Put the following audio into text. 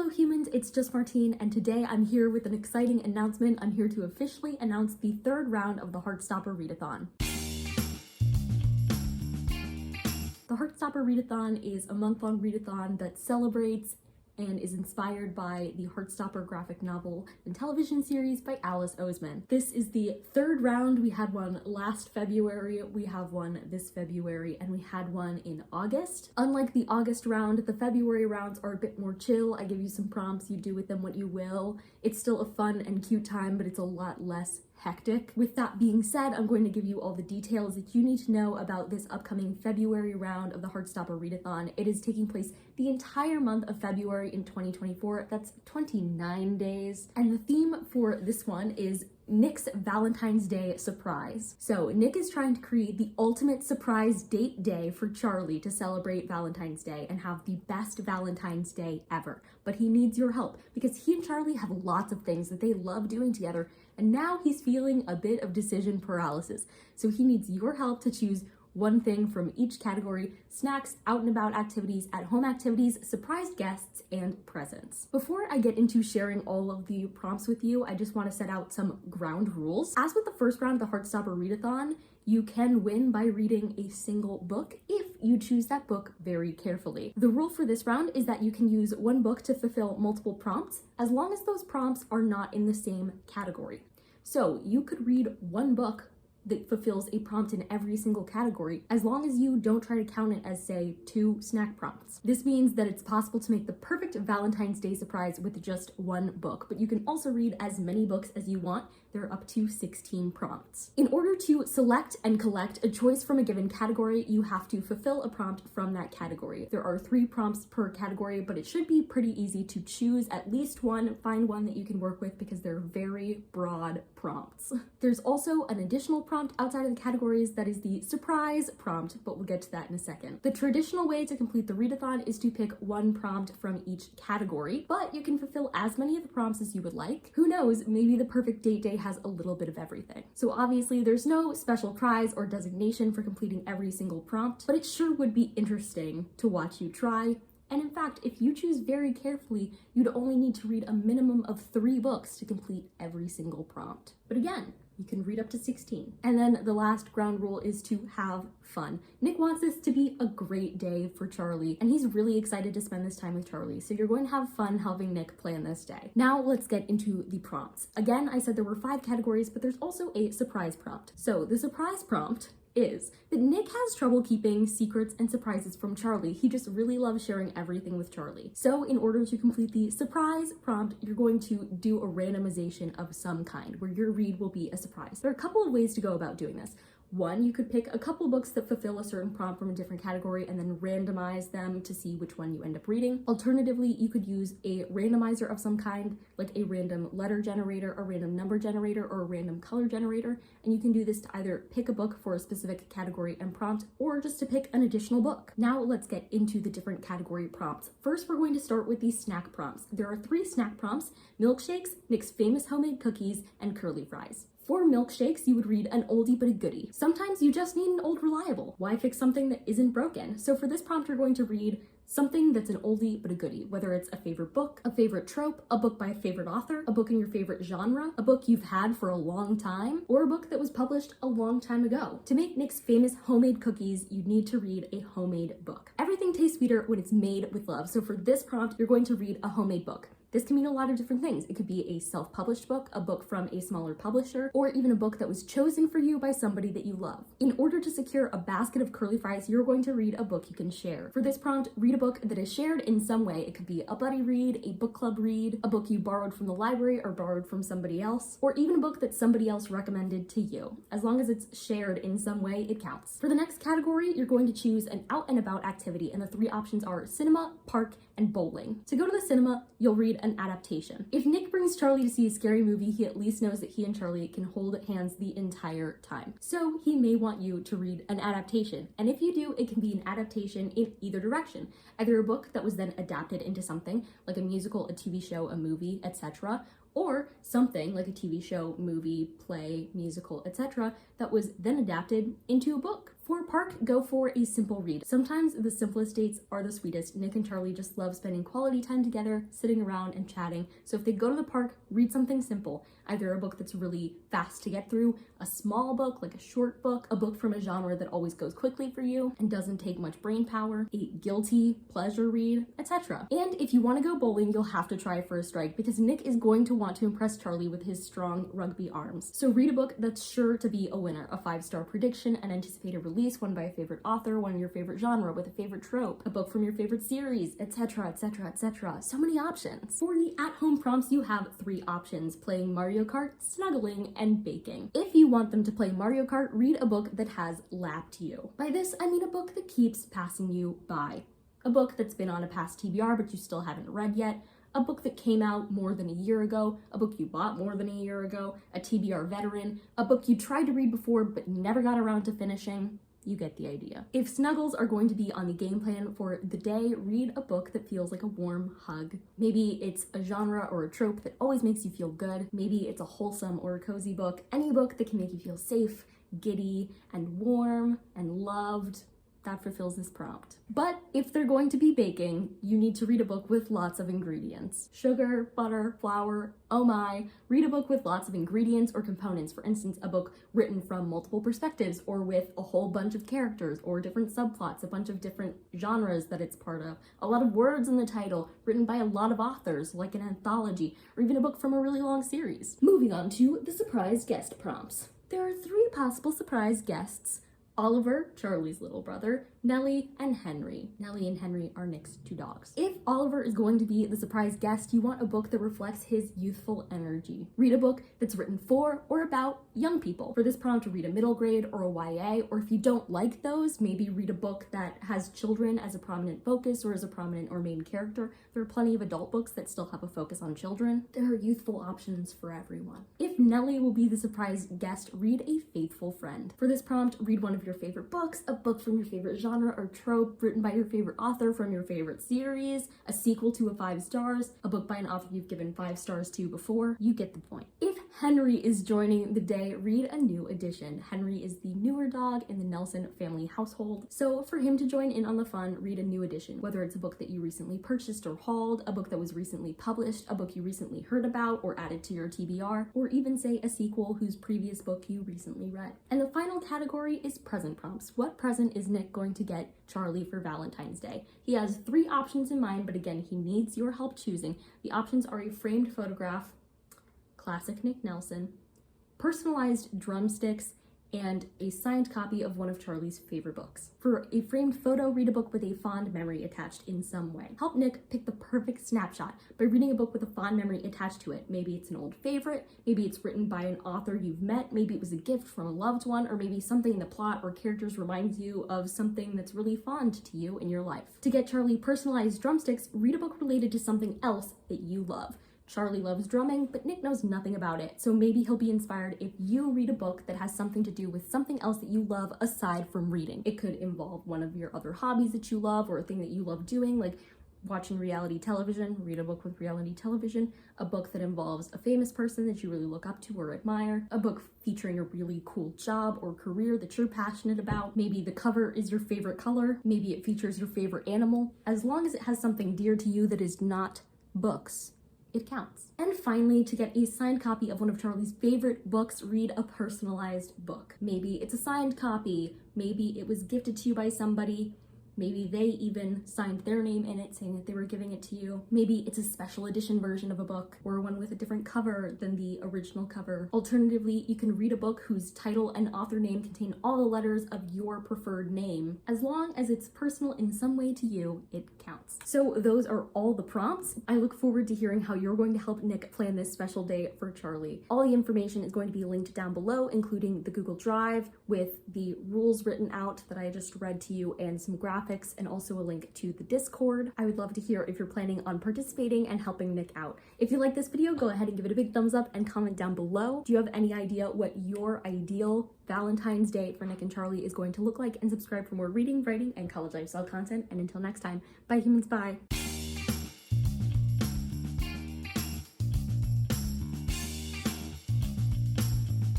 Hello humans, it's just Martine, and today I'm here with an exciting announcement. I'm here to officially announce the third round of the Heartstopper Readathon. The Heartstopper Readathon is a month-long readathon that celebrates and is inspired by the Heartstopper graphic novel and television series by Alice Oseman. This is the third round. We had one last February, we have one this February, and we had one in August. Unlike the August round, the February rounds are a bit more chill. I give you some prompts, you do with them what you will. It's still a fun and cute time, but it's a lot less hectic. With that being said, I'm going to give you all the details that you need to know about this upcoming February round of the Heartstopper Readathon. It is taking place the entire month of February in 2024. That's 29 days. And the theme for this one is Nick's Valentine's Day surprise. So Nick is trying to create the ultimate surprise date day for Charlie to celebrate Valentine's Day and have the best Valentine's Day ever. But he needs your help because he and Charlie have lots of things that they love doing together, and now he's feeling a bit of decision paralysis. So he needs your help to choose one thing from each category: snacks, out and about activities, at home activities, surprised guests, and presents. Before I get into sharing all of the prompts with you, I just want to set out some ground rules. As with the first round of the Heartstopper Readathon, you can win by reading a single book if you choose that book very carefully. The rule for this round is that you can use one book to fulfill multiple prompts, as long as those prompts are not in the same category. So you could read one book that fulfills a prompt in every single category, as long as you don't try to count it as, say, 2 snack prompts. This means that it's possible to make the perfect Valentine's Day surprise with just one book, but you can also read as many books as you want. There are up to 16 prompts. In order to select and collect a choice from a given category, you have to fulfill a prompt from that category. There are 3 prompts per category, but it should be pretty easy to choose at least one. Find one that you can work with because they're very broad prompts. There's also an additional prompt outside of the categories that is the surprise prompt, but we'll get to that in a second. The traditional way to complete the readathon is to pick one prompt from each category, but you can fulfill as many of the prompts as you would like. Who knows, maybe the perfect date day has a little bit of everything. So obviously there's no special prize or designation for completing every single prompt, but it sure would be interesting to watch you try. And in fact, if you choose very carefully, you'd only need to read a minimum of 3 books to complete every single prompt. But again, you can read up to 16. And then the last ground rule is to have fun. Nick wants this to be a great day for Charlie, and he's really excited to spend this time with Charlie, so you're going to have fun helping Nick plan this day. Now let's get into the prompts. Again, I said there were 5 categories, but there's also a surprise prompt. So the surprise prompt is that Nick has trouble keeping secrets and surprises from Charlie. He just really loves sharing everything with Charlie. So in order to complete the surprise prompt, you're going to do a randomization of some kind, where your read will be a surprise. There are a couple of ways to go about doing this. One, you could pick a couple books that fulfill a certain prompt from a different category and then randomize them to see which one you end up reading. Alternatively, you could use a randomizer of some kind, like a random letter generator, a random number generator, or a random color generator, and you can do this to either pick a book for a specific category and prompt, or just to pick an additional book. Now let's get into the different category prompts. First, we're going to start with the snack prompts. There are 3 snack prompts: milkshakes, Nick's famous homemade cookies, and curly fries. For milkshakes, you would read an oldie but a goodie. Sometimes you just need an old reliable. Why fix something that isn't broken? So for this prompt, you're going to read something that's an oldie but a goodie, whether it's a favorite book, a favorite trope, a book by a favorite author, a book in your favorite genre, a book you've had for a long time, or a book that was published a long time ago. To make Nick's famous homemade cookies, you need to read a homemade book. Everything tastes sweeter when it's made with love. So for this prompt, you're going to read a homemade book. This can mean a lot of different things. It could be a self-published book, a book from a smaller publisher, or even a book that was chosen for you by somebody that you love. In order to secure a basket of curly fries, you're going to read a book you can share. For this prompt, read a book that is shared in some way. It could be a buddy read, a book club read, a book you borrowed from the library or borrowed from somebody else, or even a book that somebody else recommended to you. As long as it's shared in some way, it counts. For the next category, you're going to choose an out and about activity, and the 3 options are cinema, park, and bowling. To go to the cinema, you'll read an adaptation. If Nick brings Charlie to see a scary movie, he at least knows that he and Charlie can hold hands the entire time. So he may want you to read an adaptation. And if you do, it can be an adaptation in either direction. Either a book that was then adapted into something, like a musical, a TV show, a movie, etc., or something like a TV show, movie, play, musical, etc. that was then adapted into a book. For Park, go for a simple read. Sometimes the simplest dates are the sweetest. Nick and Charlie just love spending quality time together, sitting around and chatting. So if they go to the park, read something simple. Either a book that's really fast to get through, a small book like a short book, a book from a genre that always goes quickly for you and doesn't take much brain power, a guilty pleasure read, etc. And if you want to go bowling, you'll have to try for a strike because Nick is going to want to impress Charlie with his strong rugby arms. So read a book that's sure to be a winner, a 5-star prediction, an anticipated release, one by a favorite author, one in your favorite genre with a favorite trope, a book from your favorite series, etc, etc, etc. So many options. For the at-home prompts, you have 3 options: playing Mario Kart, snuggling, and baking. If you want them to play Mario Kart, read a book that has lapped you. By this, I mean a book that keeps passing you by. A book that's been on a past TBR but you still haven't read yet. A book that came out more than a year ago, a book you bought more than a year ago, a TBR veteran, a book you tried to read before but never got around to finishing. You get the idea. If snuggles are going to be on the game plan for the day, read a book that feels like a warm hug. Maybe it's a genre or a trope that always makes you feel good. Maybe it's a wholesome or a cozy book. Any book that can make you feel safe, giddy, and warm, and loved. That fulfills this prompt. But if they're going to be baking, you need to read a book with lots of ingredients. Sugar, butter, flour, oh my. Read a book with lots of ingredients or components. For instance, a book written from multiple perspectives or with a whole bunch of characters or different subplots, a bunch of different genres that it's part of, a lot of words in the title, written by a lot of authors, like an anthology, or even a book from a really long series. Moving on to the surprise guest prompts. There are 3 possible surprise guests: Oliver, Charlie's little brother, Nellie, and Henry. Nellie and Henry are Nick's 2 dogs. If Oliver is going to be the surprise guest, you want a book that reflects his youthful energy. Read a book that's written for or about young people. For this prompt, read a middle grade or a YA, or if you don't like those, maybe read a book that has children as a prominent focus or as a prominent or main character. There are plenty of adult books that still have a focus on children. There are youthful options for everyone. If Nellie will be the surprise guest, read A Faithful Friend. For this prompt, read one of your favorite books, a book from your favorite genre or trope written by your favorite author from your favorite series, a sequel to a 5 stars, a book by an author you've given 5 stars to before. You get the point. If Henry is joining the day, read a new edition. Henry is the newer dog in the Nelson family household, so for him to join in on the fun, read a new edition. Whether it's a book that you recently purchased or hauled, a book that was recently published, a book you recently heard about or added to your TBR, or even say a sequel whose previous book you recently read. And the final category is present prompts. What present is Nick going to get Charlie for Valentine's Day? He has 3 options in mind, but again, he needs your help choosing. The options are a framed photograph, classic Nick Nelson, personalized drumsticks, and a signed copy of one of Charlie's favorite books. For a framed photo, read a book with a fond memory attached in some way. Help Nick pick the perfect snapshot by reading a book with a fond memory attached to it. Maybe it's an old favorite, maybe it's written by an author you've met, maybe it was a gift from a loved one, or maybe something in the plot or characters reminds you of something that's really fond to you in your life. To get Charlie personalized drumsticks, read a book related to something else that you love. Charlie loves drumming, but Nick knows nothing about it, so maybe he'll be inspired if you read a book that has something to do with something else that you love aside from reading. It could involve one of your other hobbies that you love or a thing that you love doing, like watching reality television. Read a book with reality television, a book that involves a famous person that you really look up to or admire, a book featuring a really cool job or career that you're passionate about. Maybe the cover is your favorite color, maybe it features your favorite animal. As long as it has something dear to you that is not books, it counts. And finally, to get a signed copy of one of Charlie's favorite books, read a personalized book. Maybe it's a signed copy, maybe it was gifted to you by somebody, maybe they even signed their name in it saying that they were giving it to you. Maybe it's a special edition version of a book or one with a different cover than the original cover. Alternatively, you can read a book whose title and author name contain all the letters of your preferred name. As long as it's personal in some way to you, it counts. So those are all the prompts. I look forward to hearing how you're going to help Nick plan this special day for Charlie. All the information is going to be linked down below, including the Google Drive with the rules written out that I just read to you and some graphics, and also a link to the Discord. I would love to hear if you're planning on participating and helping Nick out. If you like this video, go ahead and give it a big thumbs up and comment down below. Do you have any idea what your ideal Valentine's Day for Nick and Charlie is going to look like? And subscribe for more reading, writing, and college lifestyle content. And until next time, bye humans, bye.